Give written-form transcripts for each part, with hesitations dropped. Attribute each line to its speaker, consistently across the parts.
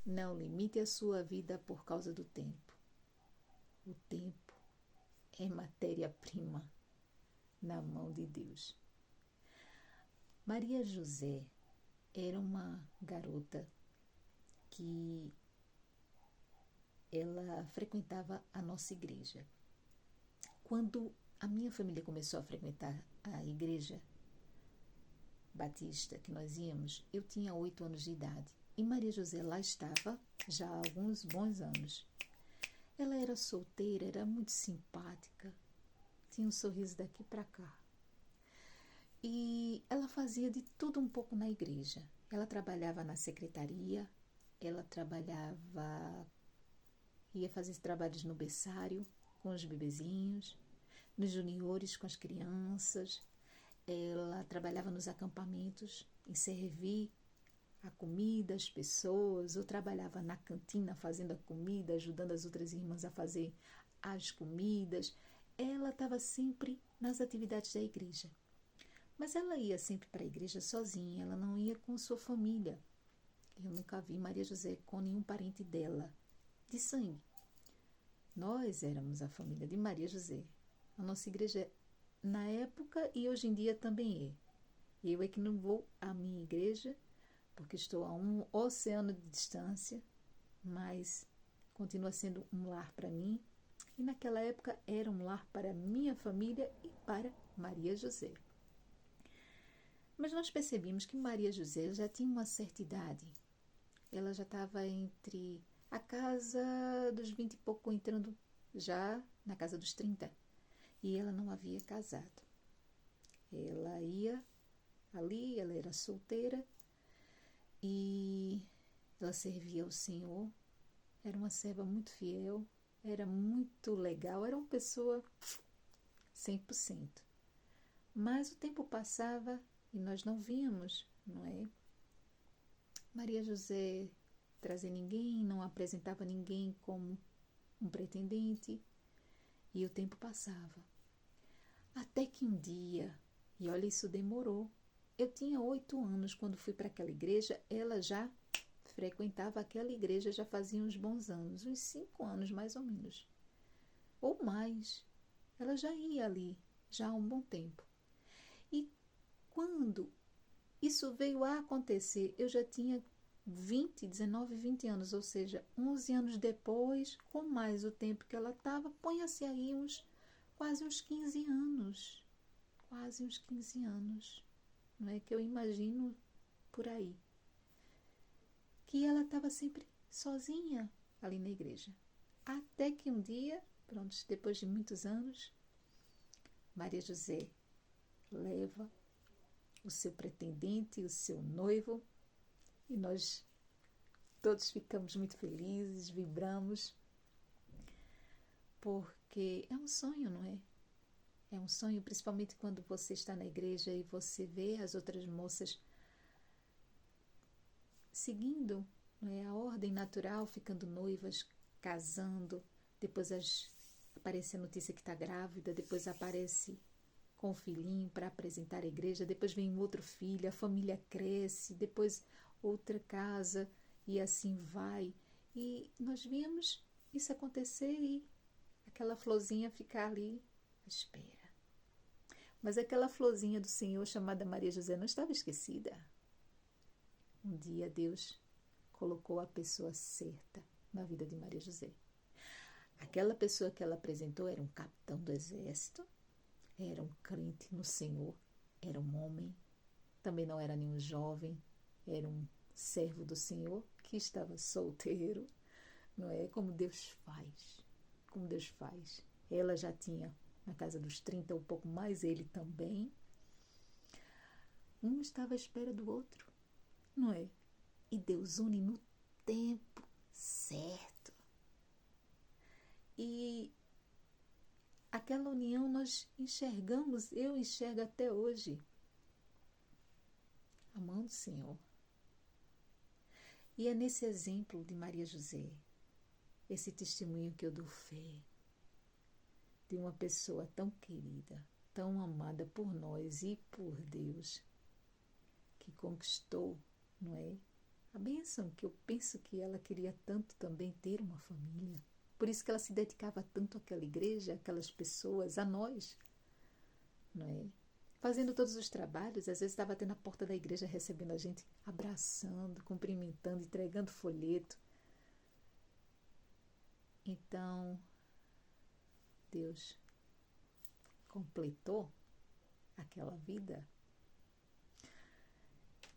Speaker 1: Não limite a sua vida por causa do tempo. O tempo é matéria-prima na mão de Deus. Maria José era uma garota que ela frequentava a nossa igreja. Quando a minha família começou a frequentar a igreja batista que nós íamos, eu tinha 8 anos de idade. E Maria José lá estava já há alguns bons anos. Ela era solteira, era muito simpática, tinha um sorriso daqui para cá. E ela fazia de tudo um pouco na igreja. Ela trabalhava na secretaria, ia fazer trabalhos no berçário com os bebezinhos, nos juniores com as crianças. Ela trabalhava nos acampamentos em servir a comida às pessoas, ou trabalhava na cantina fazendo a comida, ajudando as outras irmãs a fazer as comidas. Ela estava sempre nas atividades da igreja. Mas ela ia sempre para a igreja sozinha, ela não ia com sua família. Eu nunca vi Maria José com nenhum parente dela, de sangue. Nós éramos a família de Maria José. A nossa igreja, na época e hoje em dia, também é. Eu é que não vou à minha igreja, porque estou a um oceano de distância, mas continua sendo um lar para mim. E naquela época era um lar para minha família e para Maria José. Mas nós percebemos que Maria José já tinha uma certa idade. Ela já estava entre a casa dos 20 e pouco, entrando já na casa dos 30. E ela não havia casado. Ela ia ali, ela era solteira e ela servia ao Senhor. Era uma serva muito fiel, era muito legal, era uma pessoa 100%. Mas o tempo passava e nós não víamos, não é? Maria José trazia ninguém, não apresentava ninguém como um pretendente, e o tempo passava. Até que um dia, e olha, isso demorou. Eu tinha 8 anos quando fui para aquela igreja, ela já frequentava aquela igreja, já fazia uns bons anos, uns 5 anos mais ou menos, ou mais. Ela já ia ali, já há um bom tempo. E quando isso veio a acontecer, eu já tinha 19, 20 anos, ou seja, 11 anos depois, com mais o tempo que ela estava, põe-se aí quase uns 15 anos. Quase uns 15 anos, não é que eu imagino por aí. Que ela estava sempre sozinha ali na igreja. Até que um dia, pronto, depois de muitos anos, Maria José leva o seu pretendente, o seu noivo, e nós todos ficamos muito felizes, vibramos, porque é um sonho, não é? É um sonho, principalmente quando você está na igreja e você vê as outras moças seguindo, não é, a ordem natural, ficando noivas, casando, depois aparece a notícia que está grávida, depois aparece com o filhinho para apresentar à igreja, depois vem um outro filho, a família cresce, depois outra casa, e assim vai. E nós vimos isso acontecer e aquela florzinha ficar ali à espera. Mas aquela florzinha do Senhor chamada Maria José não estava esquecida. Um dia Deus colocou a pessoa certa na vida de Maria José. Aquela pessoa que ela apresentou era um capitão do exército, era um crente no Senhor, era um homem, também não era nenhum jovem, era um servo do Senhor que estava solteiro, não é? Como Deus faz, como Deus faz. Ela já tinha na casa dos 30, um pouco mais, ele também. Um estava à espera do outro, não é? E Deus une no tempo certo. E aquela união nós enxergamos, eu enxergo até hoje, a mão do Senhor. E é nesse exemplo de Maria José, esse testemunho que eu dou fé, de uma pessoa tão querida, tão amada por nós e por Deus, que conquistou, não é, A bênção que eu penso que ela queria tanto também ter uma família. Por isso que ela se dedicava tanto àquela igreja, àquelas pessoas, a nós, não é? Fazendo todos os trabalhos, às vezes estava até na porta da igreja recebendo a gente, abraçando, cumprimentando, entregando folheto. Então, Deus completou aquela vida.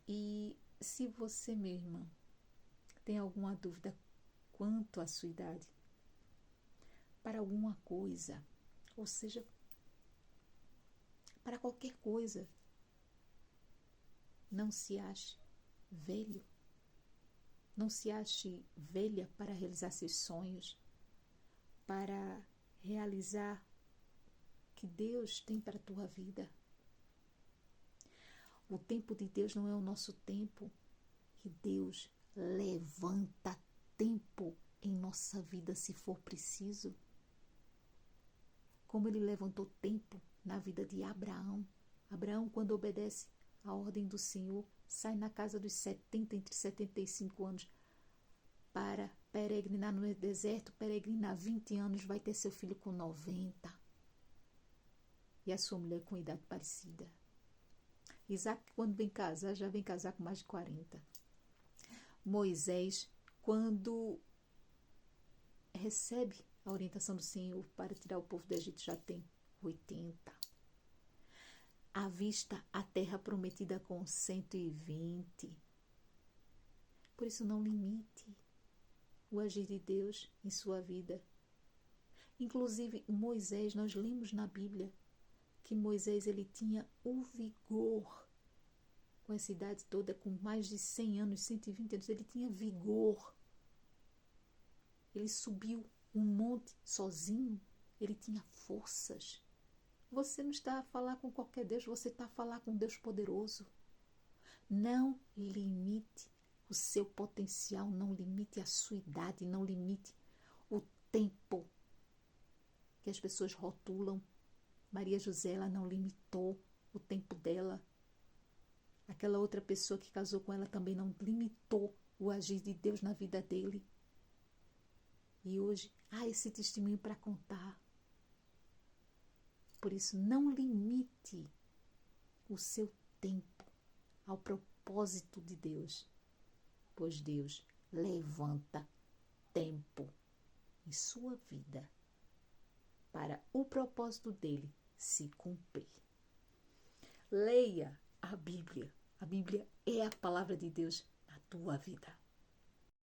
Speaker 1: E se você, minha irmã, tem alguma dúvida quanto à sua idade, para alguma coisa, ou seja, para qualquer coisa, não se ache velho, não se ache velha para realizar seus sonhos, para realizar o que Deus tem para a tua vida. O tempo de Deus não é o nosso tempo, e Deus levanta tempo em nossa vida se for preciso. Como ele levantou tempo na vida de Abraão. Abraão, quando obedece à ordem do Senhor, sai na casa dos 70, entre 75 anos, para peregrinar no deserto, peregrinar 20 anos, vai ter seu filho com 90. E a sua mulher com idade parecida. Isaac, quando vem casar, já vem casar com mais de 40. Moisés, quando recebe a orientação do Senhor para tirar o povo do Egito, já tem 80. Avista a terra prometida com 120. Por isso, não limite o agir de Deus em sua vida. Inclusive, Moisés, nós lemos na Bíblia que Moisés ele tinha o vigor, com essa idade toda, com mais de 100 anos, 120 anos, ele tinha vigor. Ele subiu um monte sozinho, ele tinha forças. Você não está a falar com qualquer Deus, você está a falar com um Deus poderoso. Não limite o seu potencial, não limite a sua idade, não limite o tempo que as pessoas rotulam. Maria José, ela não limitou o tempo dela. Aquela outra pessoa que casou com ela também não limitou o agir de Deus na vida dele. E hoje há esse testemunho para contar. Por isso, não limite o seu tempo ao propósito de Deus, pois Deus levanta tempo em sua vida para o propósito dele se cumprir. Leia a Bíblia. A Bíblia é a palavra de Deus na tua vida.